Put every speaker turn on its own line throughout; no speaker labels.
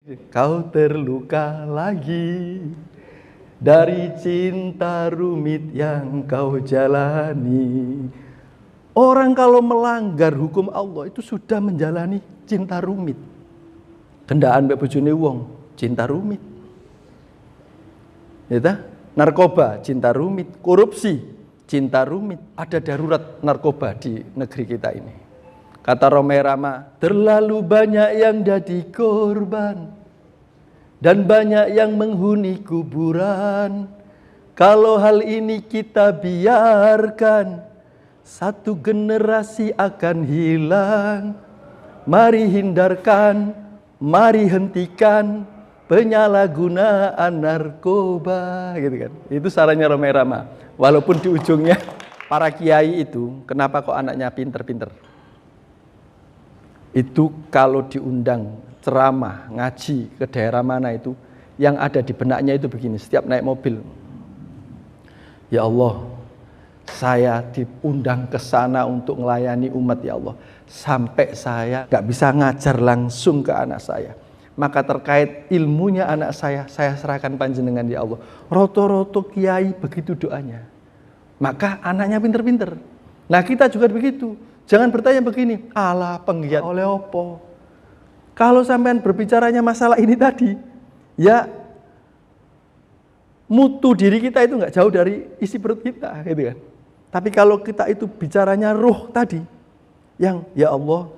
Kau terluka lagi dari cinta rumit yang kau jalani. Orang kalau melanggar hukum Allah itu sudah menjalani cinta rumit. Kendaan mbek bojone wong, cinta rumit. Ya, narkoba, cinta rumit. Korupsi, cinta rumit. Ada darurat narkoba di negeri kita ini. Kata Romai Rama, terlalu banyak yang jadi korban dan banyak yang menghuni kuburan. Kalau hal ini kita biarkan, satu generasi akan hilang. Mari hindarkan, mari hentikan penyalahgunaan narkoba, gitu kan. Itu sarannya Romai Rama. Walaupun di ujungnya para kiai itu, kenapa kok anaknya pinter-pinter? Itu kalau diundang ceramah, ngaji ke daerah mana itu, yang ada di benaknya itu begini, setiap naik mobil, ya Allah, saya diundang ke sana untuk melayani umat ya Allah, sampai saya gak bisa ngajar langsung ke anak saya, maka terkait ilmunya anak saya serahkan panjenengan ya Allah. Roto-roto kiai begitu doanya, maka anaknya pinter-pinter. Nah kita juga begitu, jangan bertanya begini, alah penggiat oleh opo. Kalau sampean berbicaranya masalah ini tadi, ya mutu diri kita itu nggak jauh dari isi perut kita, gitu kan. Tapi kalau kita itu bicaranya ruh tadi, yang ya Allah,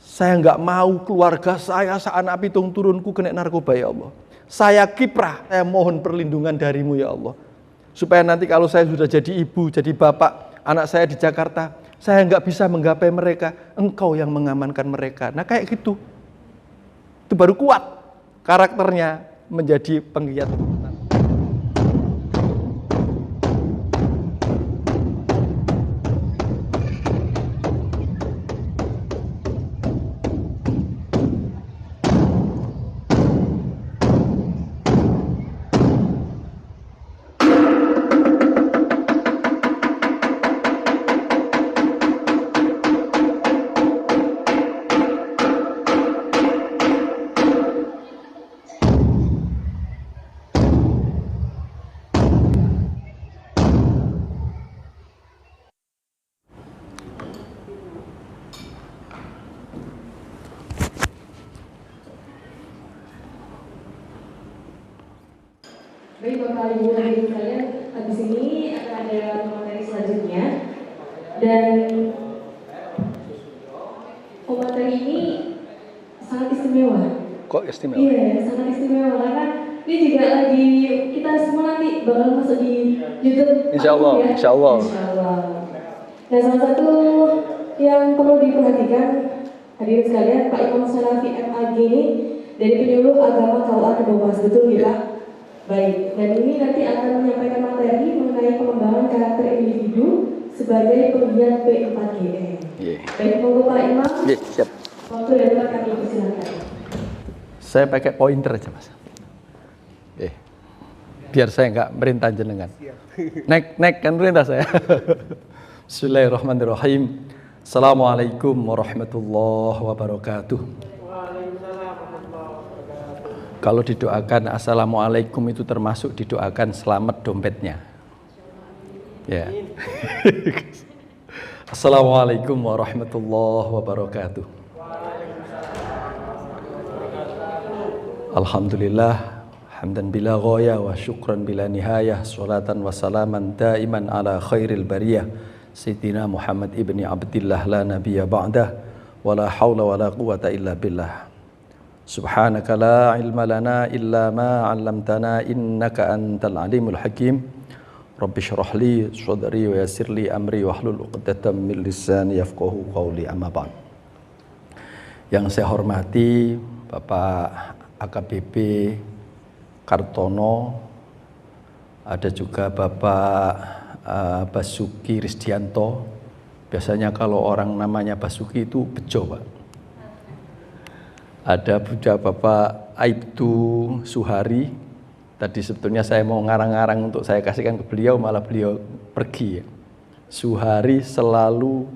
saya nggak mau keluarga saya seanak pitung turunku kena narkoba ya Allah. Saya kiprah, saya mohon perlindungan darimu ya Allah. Supaya nanti kalau saya sudah jadi ibu, jadi bapak, anak saya di Jakarta, saya nggak bisa menggapai mereka, engkau yang mengamankan mereka. Nah kayak gitu, itu baru kuat karakternya menjadi penggiat.
Baik Bapak Ibu hadirin sekalian, habis ini akan ada materi selanjutnya dan materi ini sangat istimewa.
Kok istimewa?
Iya, sangat istimewa karena ini juga lagi kita semua nanti bakal masuk di YouTube.
Insya Allah,
ya?
Insya Allah.
Insya Allah. Nah salah satu yang perlu diperhatikan hadirin sekalian, Pak Imam Salafi MAG ini dari penyuluh agama KUA Kedobas, betul ya Pak? Baik, dan ini nanti akan menyampaikan materi mengenai pengembangan karakter individu sebagai penggiat P4GN. Baik, monggo Pak Imam.
Siap.
Waktu dan tempat kami persilakan.
Saya pakai pointer aja Mas. Biar saya nggak merintah jenengan. Nek kan perintah saya. Bismillahirrahmanirrahim. Assalamualaikum warahmatullahi wabarakatuh. Kalau didoakan assalamualaikum itu termasuk didoakan selamat dompetnya. Ya. Assalamualaikum warahmatullahi wabarakatuh. Alhamdulillah, hamdan bila ghaya wa syukran bila nihayah, salatan wa salaman daiman ala khairil bariyah, Sayyidina Muhammad ibni Abdillah la nabiyya ba'dah, wa la hawla wa la quwata illa billah. Subhanaka la ilma lana illa ma 'allamtana innaka antal alimul hakim. Rabbi shrah li sadri wa yassir li amri wahlul 'uqdatam min lisani yafqahu qawli, amma ba'd. Yang saya hormati Bapak AKBP Kartono, ada juga Bapak Basuki Risdianto. Biasanya kalau orang namanya Basuki itu bejo, Pak. Ada juga Bapak Aibtu Suhari. Tadi sebetulnya saya mau ngarang-ngarang untuk saya kasihkan ke beliau, malah beliau pergi. Suhari selalu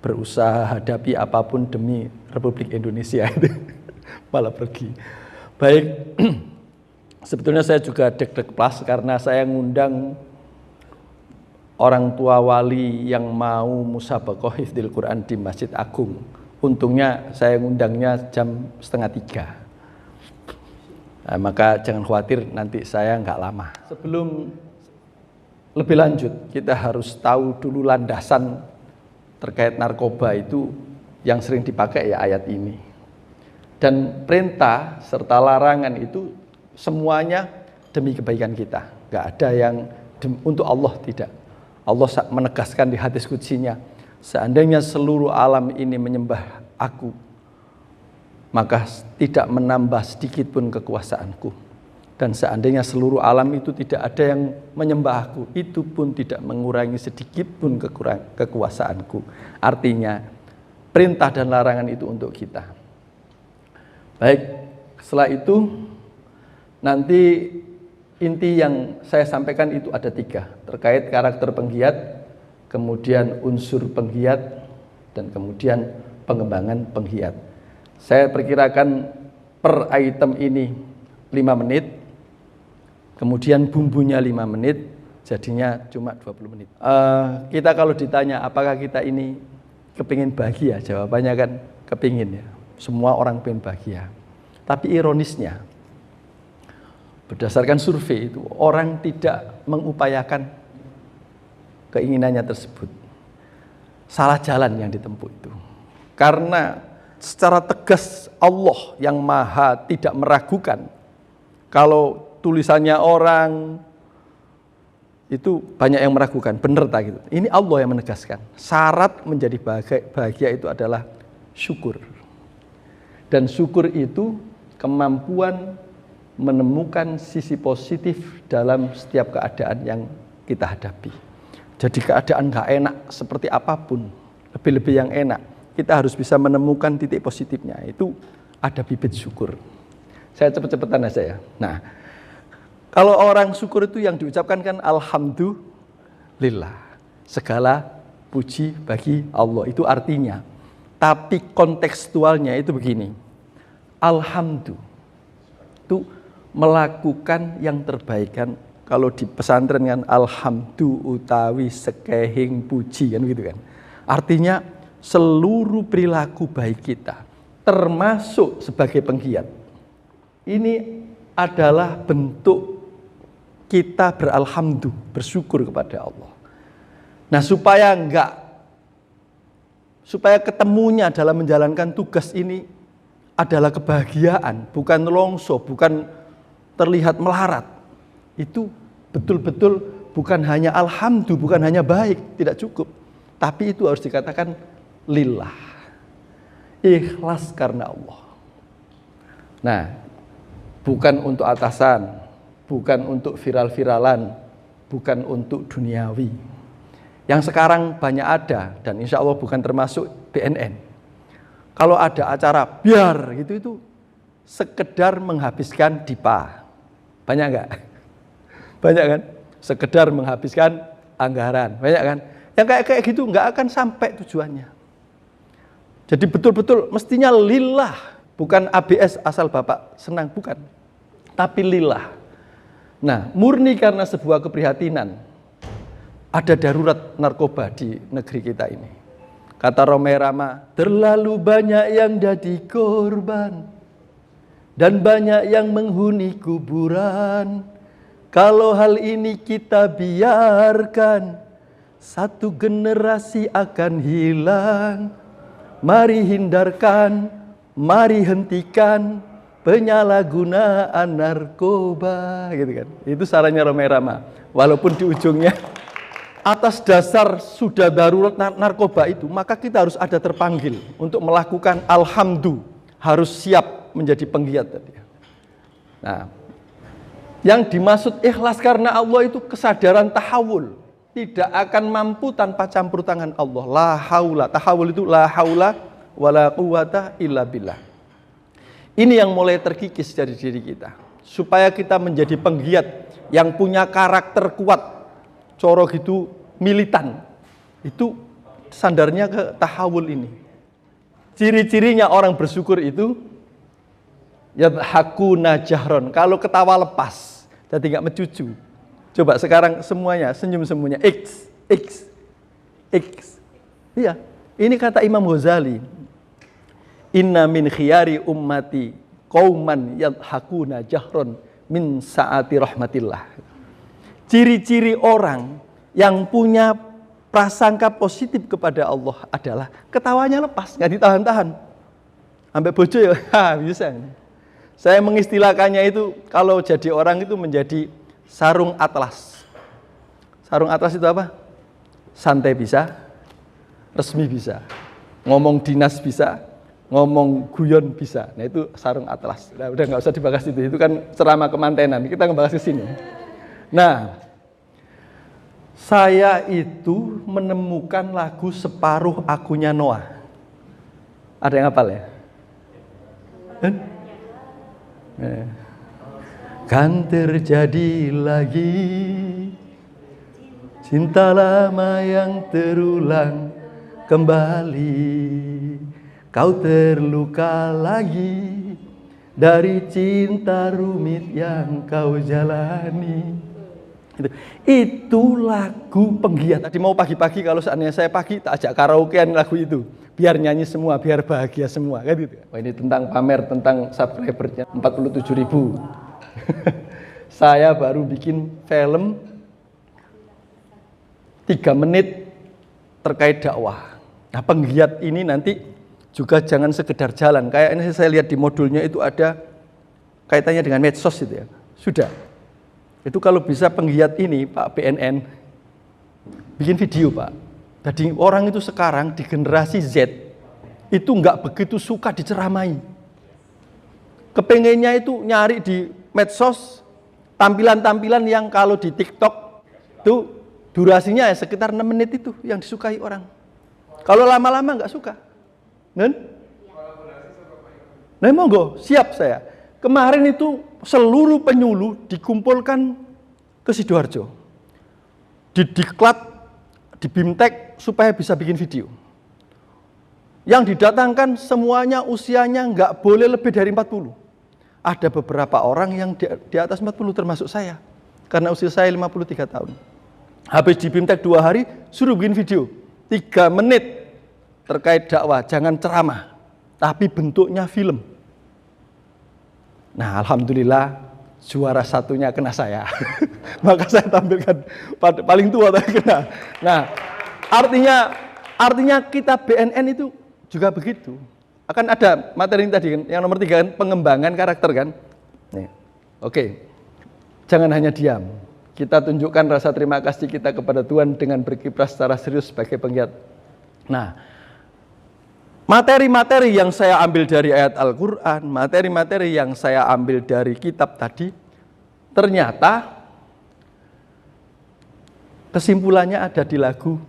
berusaha hadapi apapun demi Republik Indonesia. malah pergi. Baik, sebetulnya saya juga deg-deg plus karena saya ngundang orang tua wali yang mau musabaqah hifdzil Quran di Masjid Agung. Untungnya saya ngundangnya jam 2:30. Nah, maka jangan khawatir nanti saya nggak lama. Sebelum lebih lanjut, kita harus tahu dulu landasan terkait narkoba itu yang sering dipakai ya ayat ini. Dan perintah serta larangan itu semuanya demi kebaikan kita. Nggak ada yang untuk Allah, tidak. Allah menegaskan di hadis qudsinya, seandainya seluruh alam ini menyembah aku, maka tidak menambah sedikit pun kekuasaanku. Dan seandainya seluruh alam itu tidak ada yang menyembah aku, itu pun tidak mengurangi sedikit pun kekuasaanku. Artinya, perintah dan larangan itu untuk kita. Baik, setelah itu nanti inti yang saya sampaikan itu ada 3, terkait karakter penggiat, kemudian unsur penggiat, dan kemudian pengembangan penggiat. Saya perkirakan per item ini 5 menit, kemudian bumbunya 5 menit, jadinya cuma 20 menit. Kita kalau ditanya apakah kita ini kepingin bahagia, jawabannya kan kepingin ya. Semua orang pengen bahagia. Tapi ironisnya, berdasarkan survei itu, orang tidak mengupayakan keinginannya tersebut. Salah jalan yang ditempuh itu. Karena secara tegas Allah yang maha tidak meragukan. Kalau tulisannya orang itu banyak yang meragukan, benar tak gitu. Ini Allah yang menegaskan. Syarat menjadi bahagia itu adalah syukur. Dan syukur itu kemampuan menemukan sisi positif dalam setiap keadaan yang kita hadapi. Jadi keadaan gak enak seperti apapun, lebih-lebih yang enak, kita harus bisa menemukan titik positifnya. Itu ada bibit syukur. Saya cepet-cepetan aja ya. Nah, kalau orang syukur itu yang diucapkan kan alhamdulillah. Segala puji bagi Allah. Itu artinya. Tapi kontekstualnya itu begini. Alhamdulillah. Itu melakukan yang terbaik kan. Kalau di pesantren kan alhamdulillah utawi sekehing puji kan gitu kan. Artinya seluruh perilaku baik kita termasuk sebagai penggiat. Ini adalah bentuk kita beralhamdulillah, bersyukur kepada Allah. Nah, supaya ketemunya dalam menjalankan tugas ini adalah kebahagiaan, bukan longso, bukan terlihat melarat. Itu betul-betul bukan hanya alhamdulillah, bukan hanya baik, tidak cukup. Tapi itu harus dikatakan lillah. Ikhlas karena Allah. Nah, bukan untuk atasan, bukan untuk viral-viralan, bukan untuk duniawi. Yang sekarang banyak ada, dan insya Allah bukan termasuk BNN. Kalau ada acara biar gitu itu sekedar menghabiskan dipa. Banyak enggak? Banyak kan? Sekedar menghabiskan anggaran. Banyak kan? Yang kayak gitu enggak akan sampai tujuannya. Jadi betul-betul mestinya lillah, bukan ABS asal Bapak senang, bukan. Tapi lillah. Nah, murni karena sebuah keprihatinan. Ada darurat narkoba di negeri kita ini. Kata Romai Rama, terlalu banyak yang jadi korban dan banyak yang menghuni kuburan. Kalau hal ini kita biarkan, satu generasi akan hilang. Mari hindarkan, mari hentikan penyalahgunaan narkoba, gitu kan. Itu sarannya Romai Rama. Walaupun di ujungnya atas dasar sudah darurat narkoba itu, maka kita harus ada terpanggil untuk melakukan alhamdulillah, harus siap menjadi penggiat tadi. Nah, yang dimaksud ikhlas karena Allah itu kesadaran tahawul, tidak akan mampu tanpa campur tangan Allah. La haula, tahawul itu la haula wala quwata illa billah. Ini yang mulai terkikis dari diri kita, supaya kita menjadi penggiat yang punya karakter kuat. Coro gitu militan, itu sandarnya ke tahawul ini. Ciri-cirinya orang bersyukur itu yadhakuna jahron. Kalau ketawa lepas, jadi nggak mencucu. Coba sekarang semuanya senyum semuanya. X. Iya, ini kata Imam Ghazali. Inna min khiyari ummati qauman yadhakuna jahron min saati rahmatillah. Ciri-ciri orang yang punya prasangka positif kepada Allah adalah ketawanya lepas, nggak ditahan-tahan. Sampai bojo ya, bisa. Saya mengistilahkannya itu kalau jadi orang itu menjadi sarung atlas. Sarung atlas itu apa? Santai bisa, resmi bisa, ngomong dinas bisa, ngomong guyon bisa. Nah itu sarung atlas. Nah, udah nggak usah dibahas itu kan ceramah kemantenan. Kita ngebahas ke sini. Nah, saya itu menemukan lagu Separuh Akunya Noah. Ada yang hafal ya? Kan terjadi lagi cinta lama yang terulang kembali. Kau terluka lagi dari cinta rumit yang kau jalani. Itu lagu penggiat. Tadi mau pagi-pagi kalau seandainya saya pagi tak ajak karaokean lagu itu. Biar nyanyi semua, biar bahagia semua kan gitu. Wah, ini tentang pamer, tentang subscribernya 47.000. Saya baru bikin film 3 menit terkait dakwah. Nah, penggiat ini nanti juga jangan sekedar jalan. Kayak ini saya lihat di modulnya itu ada kaitannya dengan medsos itu ya. Sudah. Itu kalau bisa penggiat ini Pak BNN bikin video Pak. Jadi orang itu sekarang di generasi Z itu nggak begitu suka diceramai. Kepengennya itu nyari di medsos tampilan-tampilan yang kalau di TikTok itu durasinya ya sekitar 6 menit itu yang disukai orang. Kalau lama-lama nggak suka. Nah, monggo, siap saya. Kemarin itu seluruh penyuluh dikumpulkan ke Sidoarjo. Didiklat, di Bimtek supaya bisa bikin video. Yang didatangkan semuanya usianya nggak boleh lebih dari 40. Ada beberapa orang yang di atas 40 termasuk saya. Karena usia saya 53 tahun. Habis di Bimtek 2 hari, suruh bikin video. 3 menit terkait dakwah, jangan ceramah. Tapi bentuknya film. Nah, alhamdulillah juara satunya kena saya. Maka saya tampilkan paling tua tapi kena. Nah, artinya kita BNN itu juga begitu. Akan ada materi tadi kan, yang nomor 3 kan pengembangan karakter kan. Nih. Oke. Jangan hanya diam. Kita tunjukkan rasa terima kasih kita kepada Tuhan dengan berkiprah secara serius sebagai penggiat. Nah, materi-materi yang saya ambil dari ayat Al-Quran, materi-materi yang saya ambil dari kitab tadi, ternyata kesimpulannya ada di lagu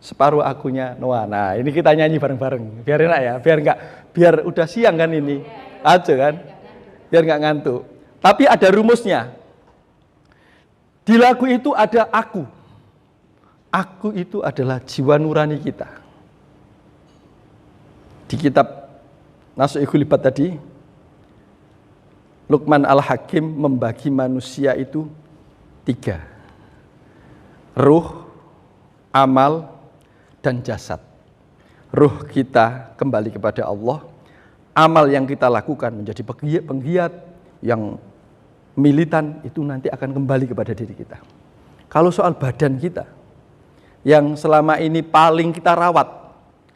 Separuh Akunya Noah. Nah, ini kita nyanyi bareng-bareng, biar enak ya, biar udah siang kan ini, aja kan, biar nggak ngantuk. Tapi ada rumusnya. Di lagu itu ada aku. Aku itu adalah jiwa nurani kita. Di kitab Nasuh Gulibat tadi, Luqman Al-Hakim membagi manusia itu 3. Ruh, amal, dan jasad. Ruh kita kembali kepada Allah. Amal yang kita lakukan menjadi penggiat yang militan itu nanti akan kembali kepada diri kita. Kalau soal badan kita, yang selama ini paling kita rawat,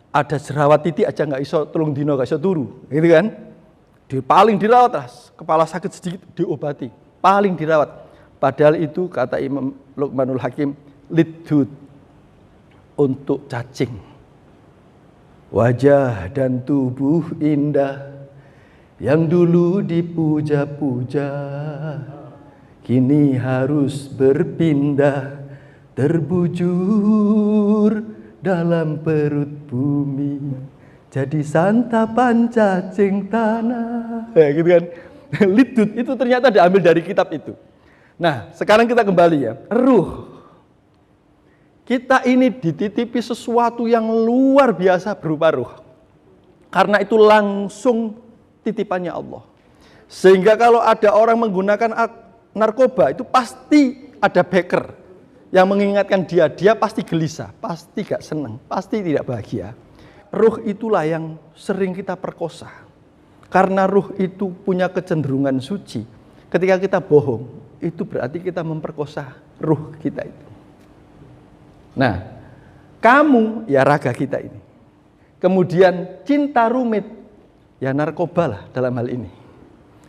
ada jerawat titik aja nggak iso tulung dino nggak iso turu, gitu kan? Paling dirawat terus, kepala sakit sedikit diobati, paling dirawat. Padahal itu kata Imam Luqmanul Hakim, lidhud, untuk cacing. Wajah dan tubuh indah yang dulu dipuja-puja, kini harus berpindah terbujur dalam perut bumi, jadi santapan cacing tanah. Ya, gitu kan. Lidut itu ternyata diambil dari kitab itu. Nah, sekarang kita kembali ya. Ruh. Kita ini dititipi sesuatu yang luar biasa berupa ruh. Karena itu langsung titipannya Allah. Sehingga kalau ada orang menggunakan narkoba itu pasti ada backer yang mengingatkan dia pasti gelisah, pasti gak senang, pasti tidak bahagia. Ruh itulah yang sering kita perkosa. Karena ruh itu punya kecenderungan suci. Ketika kita bohong, itu berarti kita memperkosa ruh kita itu. Nah, kamu ya raga kita ini. Kemudian cinta rumit, ya narkoba lah dalam hal ini.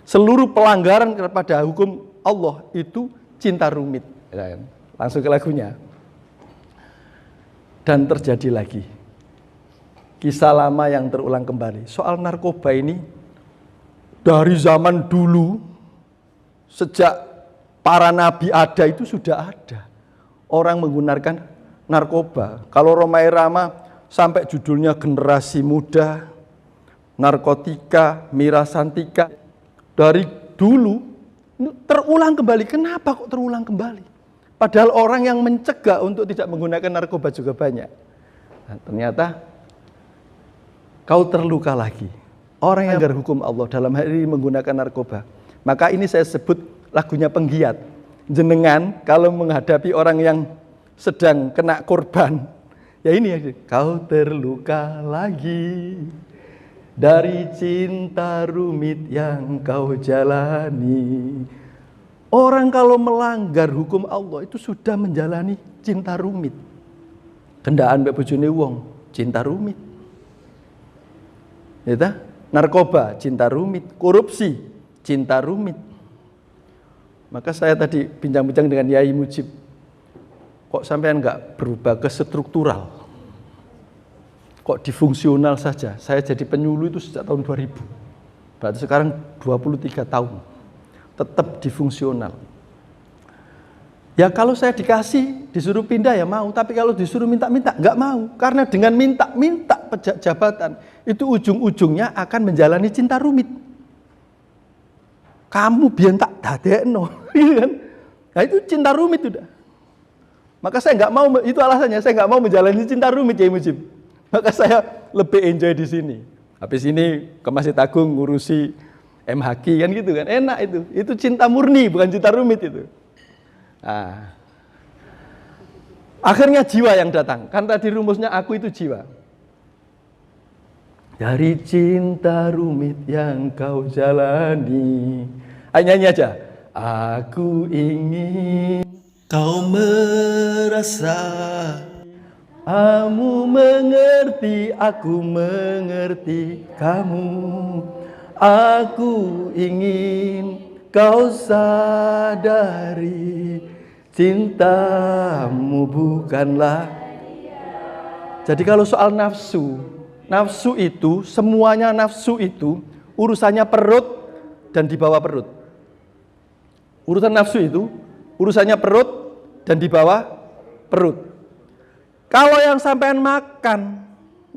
Seluruh pelanggaran kepada hukum Allah itu cinta rumit. Langsung ke lagunya. Dan terjadi lagi. Kisah lama yang terulang kembali. Soal narkoba ini dari zaman dulu, sejak para nabi ada itu sudah ada. Orang menggunakan narkoba. Kalau Rhoma Irama sampai judulnya Generasi Muda, Narkotika, Mira Santika. Dari dulu terulang kembali. Kenapa kok terulang kembali? Padahal orang yang mencegah untuk tidak menggunakan narkoba juga banyak. Nah, ternyata kau terluka lagi. Orang yang melanggar hukum Allah dalam hal ini menggunakan narkoba. Maka ini saya sebut lagunya penggiat. Jenengan kalau menghadapi orang yang sedang kena korban, ya ini ya, kau terluka lagi. Dari cinta rumit yang kau jalani. Orang kalau melanggar hukum Allah itu sudah menjalani cinta rumit. Kendaan mbek bojone wong, cinta rumit. Ya ta? Narkoba, cinta rumit. Korupsi, cinta rumit. Maka saya tadi bincang-bincang dengan Yai Mujib. Kok sampean enggak berubah ke struktural? Kok difungsional saja? Saya jadi penyuluh itu sejak tahun 2000. Berarti sekarang 23 tahun. Tetap difungsional. Ya kalau saya dikasih, disuruh pindah ya mau. Tapi kalau disuruh minta-minta, enggak mau. Karena dengan minta-minta jabatan, itu ujung-ujungnya akan menjalani cinta rumit. Kamu biar tak dadekno. Nah itu cinta rumit udah. Maka saya enggak mau, itu alasannya, saya enggak mau menjalani cinta rumit ya Mujib. Maka saya lebih enjoy di sini. Habis ini ke Masjid Agung ngurusi MHQ kan gitu kan. Enak itu. Itu cinta murni bukan cinta rumit itu. Nah. Akhirnya jiwa yang datang. Kan tadi rumusnya aku itu jiwa. Dari cinta rumit yang kau jalani. Ayo nyanyi aja. Aku ingin kau merasa, kamu mengerti, aku mengerti kamu. Aku ingin kau sadari, cintamu bukanlah. Jadi kalau soal nafsu, nafsu itu, semuanya nafsu itu, urusannya perut dan di bawah perut. Urusan nafsu itu, urusannya perut dan di bawah perut. Kalau yang sampean makan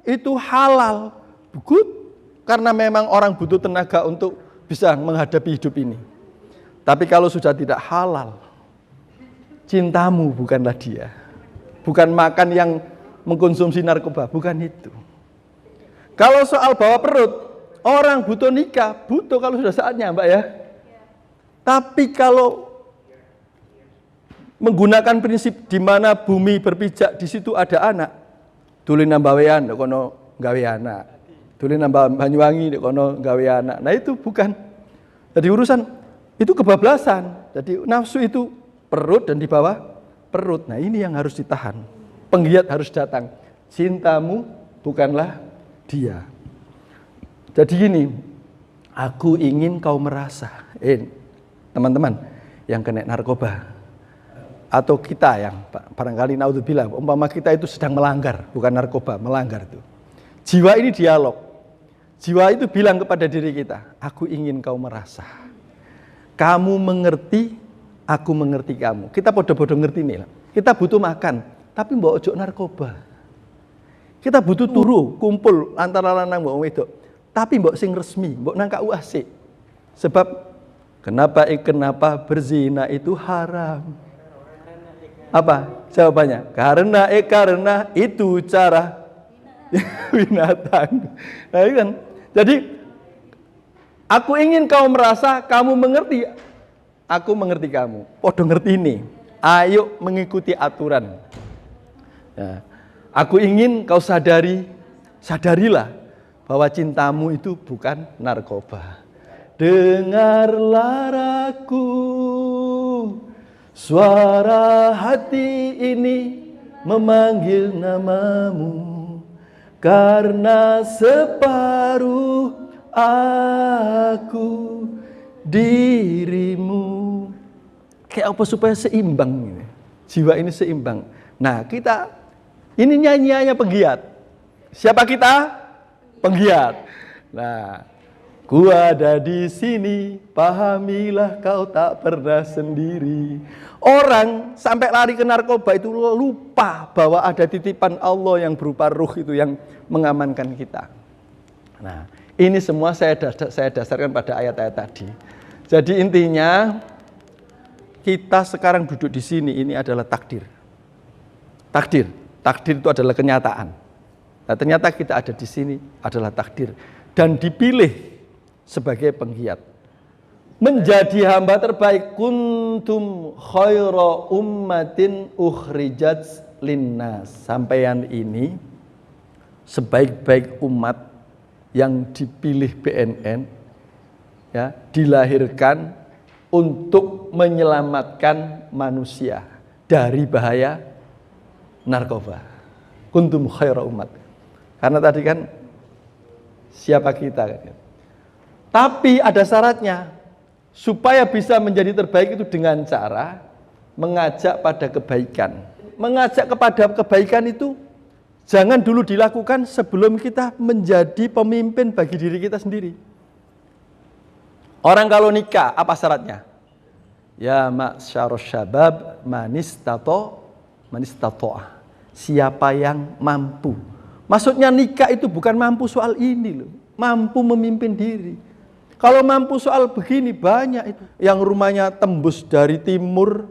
itu halal, good, karena memang orang butuh tenaga untuk bisa menghadapi hidup ini. Tapi kalau sudah tidak halal, cintamu bukanlah dia. Bukan makan yang mengkonsumsi narkoba, bukan itu. Kalau soal bawa perut, orang butuh nikah, butuh kalau sudah saatnya Mbak ya. Tapi kalau menggunakan prinsip di mana bumi berpijak, di situ ada anak. Dulin nambah wean, ndek kono gawe anak. Dulin nambah Banyuwangi, ndek kono gawe anak. Nah itu bukan. Jadi urusan itu kebablasan. Jadi nafsu itu perut dan di bawah perut. Nah ini yang harus ditahan. Penggiat harus datang. Cintamu bukanlah dia. Jadi gini, aku ingin kau merasa, teman-teman yang kena narkoba. Atau kita yang barangkali naudzubillah, umpama kita itu sedang melanggar, bukan narkoba, melanggar itu. Jiwa ini dialog. Jiwa itu bilang kepada diri kita, aku ingin kau merasa. Kamu mengerti, aku mengerti kamu. Kita podo-podo ngerti nih. Kita butuh makan, tapi mbok ojo narkoba. Kita butuh turu, kumpul antara lanang mbok wedok. Tapi mbok sing resmi, mbok nang KUA sik. Sebab kenapa berzina itu haram? Apa jawabannya? Karena itu cara binatang. Nah, kan? Jadi Aku ingin kau merasa kamu mengerti, aku mengerti kamu. Podo ngerti ini. Ayo mengikuti aturan. Ya. Aku ingin kau sadarilah bahwa cintamu itu bukan narkoba. Dengarlah aku, suara hati ini memanggil namamu, karena separuh aku dirimu. Kayak apa supaya seimbang ini? Jiwa ini seimbang. Nah, kita ini nyanyiannya penggiat. Siapa kita? Penggiat. Nah, ku ada di sini, pahamilah kau tak pernah sendiri. Orang sampai lari ke narkoba itu lupa bahwa ada titipan Allah yang berupa ruh itu yang mengamankan kita. Nah, ini semua saya dasarkan pada ayat-ayat tadi. Jadi intinya kita sekarang duduk di sini ini adalah takdir. Takdir itu adalah kenyataan. Nah, ternyata kita ada di sini adalah takdir dan dipilih sebagai penggiat. Menjadi hamba terbaik, kuntum khaira ummatin ukhrijat linnas. Sampaian ini sebaik-baik umat yang dipilih BNN, ya, dilahirkan untuk menyelamatkan manusia dari bahaya narkoba. Kuntum khaira ummat. Karena tadi kan siapa kita kan. Tapi ada syaratnya. Supaya bisa menjadi terbaik itu dengan cara mengajak pada kebaikan. Mengajak kepada kebaikan itu jangan dulu dilakukan sebelum kita menjadi pemimpin bagi diri kita sendiri. Orang kalau nikah, apa syaratnya? Ya ma'syarus syabab manistato'ah. Siapa yang mampu. Maksudnya nikah itu bukan mampu soal ini loh. Mampu memimpin diri. Kalau mampu soal begini banyak itu. Yang rumahnya tembus dari timur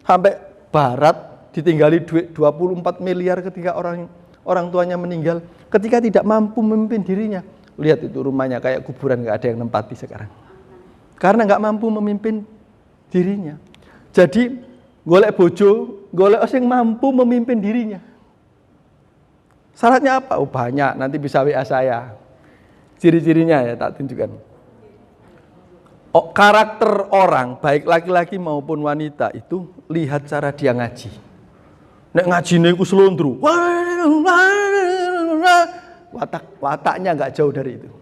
sampai barat, ditinggali duit 24 miliar ketika orang tuanya meninggal. Ketika tidak mampu memimpin dirinya. Lihat itu rumahnya kayak kuburan, gak ada yang nempati sekarang. Karena gak mampu memimpin dirinya. Jadi golek bojo, golek orang yang mampu memimpin dirinya. Syaratnya apa? Oh banyak, nanti bisa WA saya. Ciri-cirinya ya tak tunjukkan. Oh, karakter orang, baik laki-laki maupun wanita itu lihat cara dia ngaji. Nek ngajine iku slondro. Wataknya enggak jauh dari itu.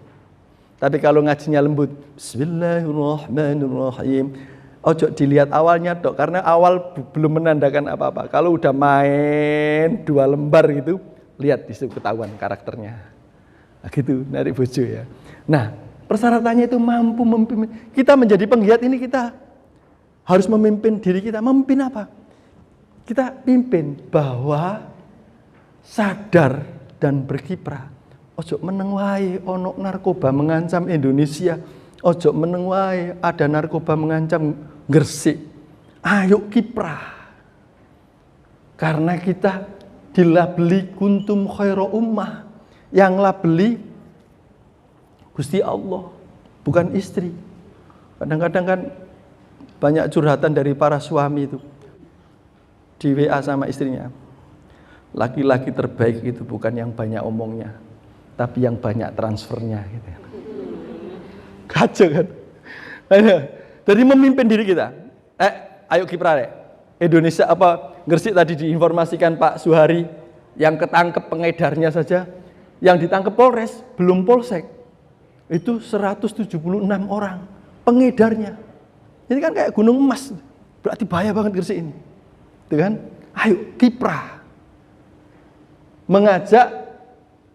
Tapi kalau ngajinya lembut, bismillahirrahmanirrahim. Ojo dilihat awalnya dok, karena awal belum menandakan apa-apa. Kalau udah main 2 lembar gitu, lihat disitu ketahuan karakternya. Nah, gitu, narik bojo ya. Nah, persyaratannya itu mampu memimpin. Kita menjadi penggiat ini kita harus memimpin diri kita. Memimpin apa? Kita pimpin bahwa sadar dan berkiprah. Ojo meneng wae ono narkoba mengancam Indonesia. Ojo meneng wae ada narkoba mengancam Gresik. Ayo kiprah. Karena kita dilabeli kuntum khaira ummah. Yang labeli Gusti Allah, bukan istri. Kadang-kadang kan banyak curhatan dari para suami itu di WA sama istrinya. Laki-laki terbaik itu bukan yang banyak omongnya, tapi yang banyak transfernya gitu. Kacau kan? Jadi memimpin diri kita. Ayo kiprah. Indonesia apa Gresik tadi diinformasikan Pak Suhari yang ketangkep pengedarnya saja, yang ditangkep Polres belum Polsek. Itu 176 orang pengedarnya. Ini kan kayak gunung emas. Berarti bahaya banget Gresik ini. Itu kan? Ayo kiprah. Mengajak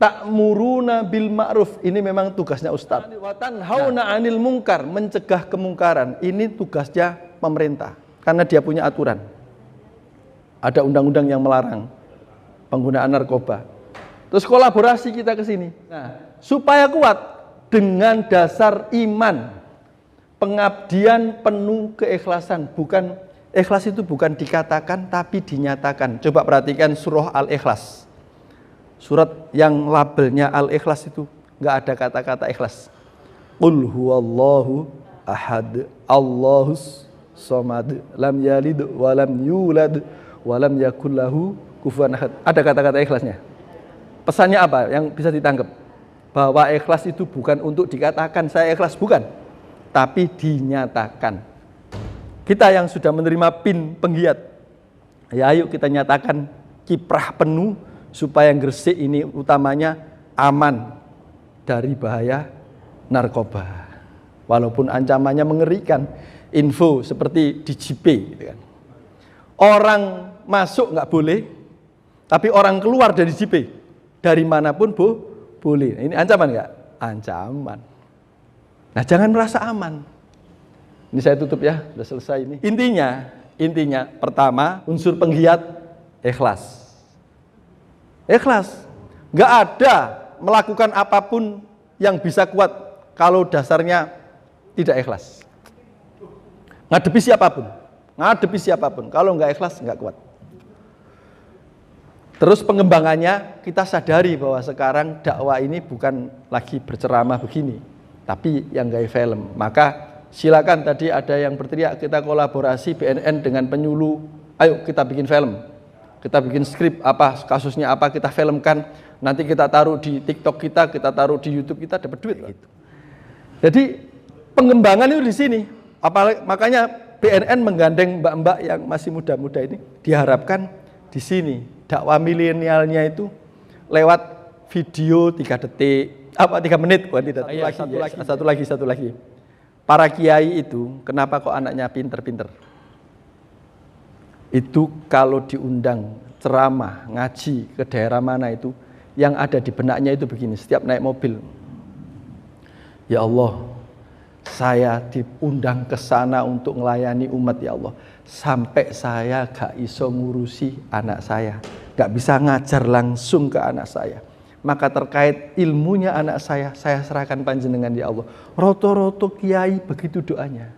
ta'muruna bil ma'ruf. Ini memang tugasnya Ustadz. Wa tanhauna 'anil munkar, mencegah kemungkaran. Ini tugasnya pemerintah karena dia punya aturan. Ada undang-undang yang melarang penggunaan narkoba. Terus kolaborasi kita ke sini. Nah, supaya kuat dengan dasar iman, pengabdian penuh keikhlasan. Bukan ikhlas itu bukan dikatakan tapi dinyatakan. Coba perhatikan surah Al-Ikhlas. Surat yang labelnya Al-Ikhlas itu nggak ada kata-kata ikhlas. Qul huwallahu ahad, Allahus somad, lam yalid wa lam yulad wa lam yakul lahu kufuwan ahad. Ada kata-kata ikhlasnya. Pesannya apa yang bisa ditangkap? Bahwa ikhlas itu bukan untuk dikatakan saya ikhlas, bukan, tapi dinyatakan. Kita yang sudah menerima PIN penggiat, ya ayo kita nyatakan kiprah penuh supaya Gresik ini utamanya aman dari bahaya narkoba. Walaupun ancamannya mengerikan, info seperti di JP gitu kan. Orang masuk nggak boleh, tapi orang keluar dari JP dari manapun boleh. Ini ancaman nggak? Ancaman. Nah, jangan merasa aman. Ini saya tutup ya, sudah selesai ini. Intinya pertama, unsur penggiat ikhlas. Ikhlas. Nggak ada melakukan apapun yang bisa kuat kalau dasarnya tidak ikhlas. Ngadepi siapapun. Kalau nggak ikhlas, nggak kuat. Terus pengembangannya, kita sadari bahwa sekarang dakwah ini bukan lagi berceramah begini, tapi yang gaya film. Maka silakan, tadi ada yang berteriak, kita kolaborasi BNN dengan penyuluh, ayo kita bikin film. Kita bikin skrip apa, kasusnya apa, kita filmkan, nanti kita taruh di TikTok kita taruh di YouTube kita, dapat duit gitu. Jadi pengembangan itu di sini. Makanya BNN menggandeng mbak-mbak yang masih muda-muda ini, diharapkan di sini dakwah milenialnya itu lewat video 3 detik, 3 menit, bukan tidak. Satu lagi. Para kiai itu, kenapa kok anaknya pinter-pinter? Itu kalau diundang ceramah, ngaji ke daerah mana itu, yang ada di benaknya itu begini, setiap naik mobil, ya Allah, saya diundang ke sana untuk melayani umat, ya Allah, sampai saya gak iso ngurusi anak saya, gak bisa ngajar langsung ke anak saya, maka terkait ilmunya anak saya serahkan panjenengan ya Allah. Roto-roto kiai begitu doanya,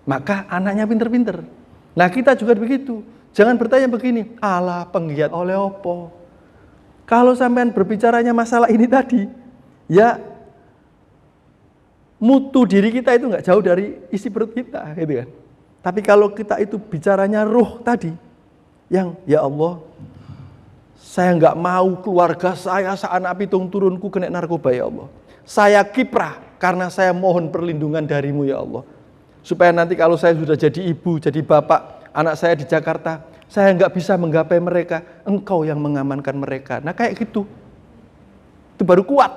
maka anaknya pinter-pinter. Nah kita juga begitu, jangan bertanya begini, ala penggiat oleh opo. Kalau sampean berbicaranya masalah ini tadi, ya mutu diri kita itu nggak jauh dari isi perut kita, gitu kan. Tapi kalau kita itu bicaranya ruh tadi, yang ya Allah, saya nggak mau keluarga saya seanak pitung turunku kena narkoba ya Allah. Saya kiprah karena saya mohon perlindungan darimu ya Allah. Supaya nanti kalau saya sudah jadi ibu, jadi bapak, anak saya di Jakarta, saya nggak bisa menggapai mereka, engkau yang mengamankan mereka. Nah kayak gitu, itu baru kuat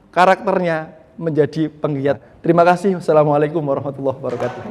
karakternya menjadi penggiat. Terima kasih. Wassalamualaikum warahmatullahi wabarakatuh.